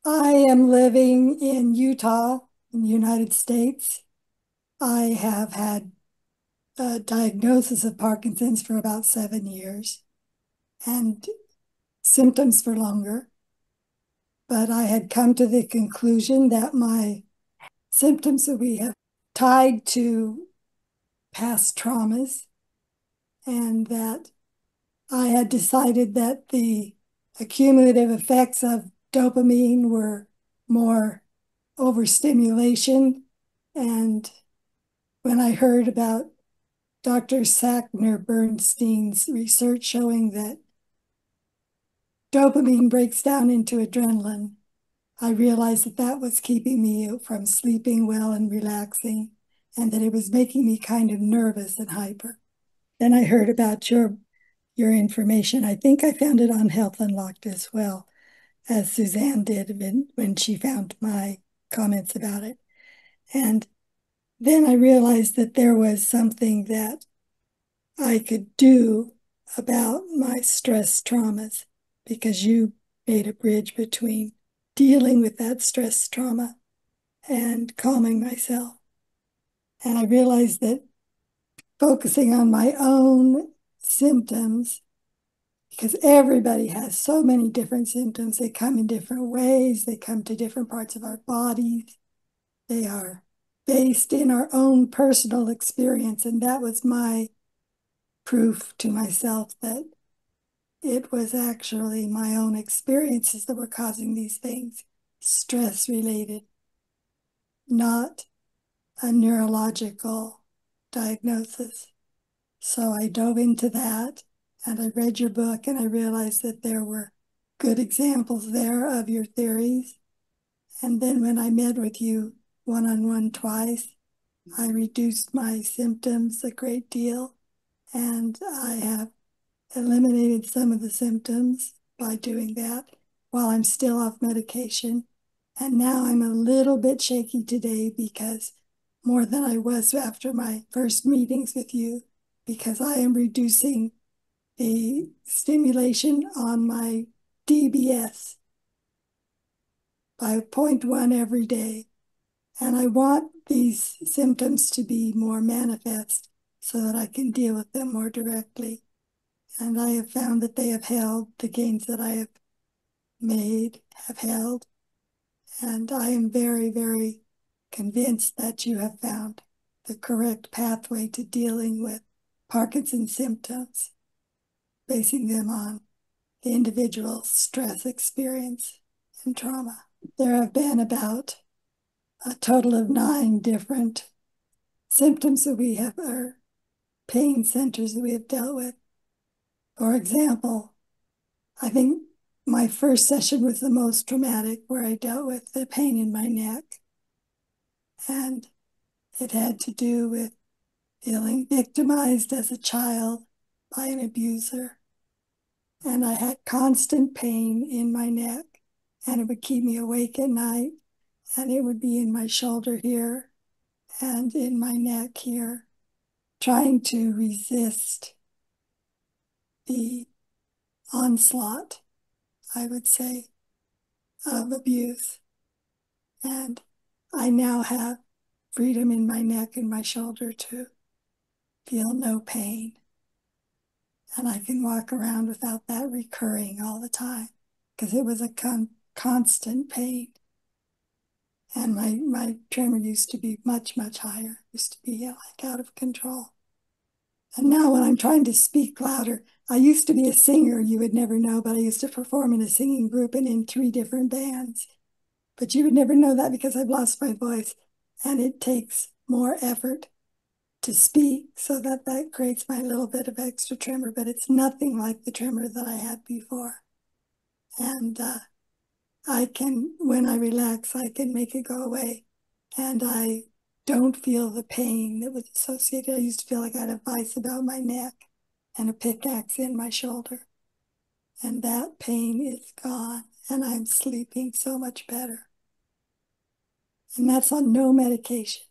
I am living in Utah, in the United States. I have had a diagnosis of Parkinson's for about 7 years and symptoms for longer. But I had come to the conclusion that my symptoms that we have tied to past traumas, and that I had decided that the accumulative effects of dopamine were more overstimulation. And when I heard about Dr. Sackner Bernstein's research showing that dopamine breaks down into adrenaline, I realized that that was keeping me from sleeping well and relaxing, and that it was making me kind of nervous and hyper. Then I heard about your information. I think I found it on Health Unlocked as well, as Suzanne did when she found my comments about it. And then I realized that there was something that I could do about my stress traumas, because you made a bridge between dealing with that stress trauma and calming myself. And I realized that focusing on my own symptoms, because everybody has so many different symptoms, they come in different ways, they come to different parts of our bodies, they are based in our own personal experience. And that was my proof to myself that it was actually my own experiences that were causing these things, stress related, not a neurological diagnosis. So I dove into that, and I read your book, and I realized that there were good examples there of your theories. And then when I met with you one-on-one twice, I reduced my symptoms a great deal, and I have eliminated some of the symptoms by doing that while I'm still off medication. And now I'm a little bit shaky today, because more than I was after my first meetings with you, because I am reducing the stimulation on my DBS by zero point 0.1 every day. And I want these symptoms to be more manifest so that I can deal with them more directly. And I have found that they have held, the gains that I have made have held. And I am very, very convinced that you have found the correct pathway to dealing with Parkinson's symptoms, basing them on the individual's stress experience and trauma. There have been about a total of 9 different symptoms that we have, or pain centers that we have dealt with. For example, I think my first session was the most traumatic, where I dealt with the pain in my neck. And it had to do with feeling victimized as a child by an abuser. And I had constant pain in my neck, and it would keep me awake at night. And it would be in my shoulder here and in my neck here, trying to resist the onslaught, I would say, of abuse. And I now have freedom in my neck and my shoulder to feel no pain. And I can walk around without that recurring all the time, because it was a constant pain. And my tremor used to be much, much higher, used to be like out of control. And now when I'm trying to speak louder, I used to be a singer, you would never know, but I used to perform in a singing group and in 3 different bands. But you would never know that, because I've lost my voice, and it takes more effort to speak, so that creates my little bit of extra tremor, but it's nothing like the tremor that I had before. And when I relax, I can make it go away. And I don't feel the pain that was associated. I used to feel like I had a vice about my neck and a pickaxe in my shoulder. And that pain is gone, and I'm sleeping so much better. And that's on no medication.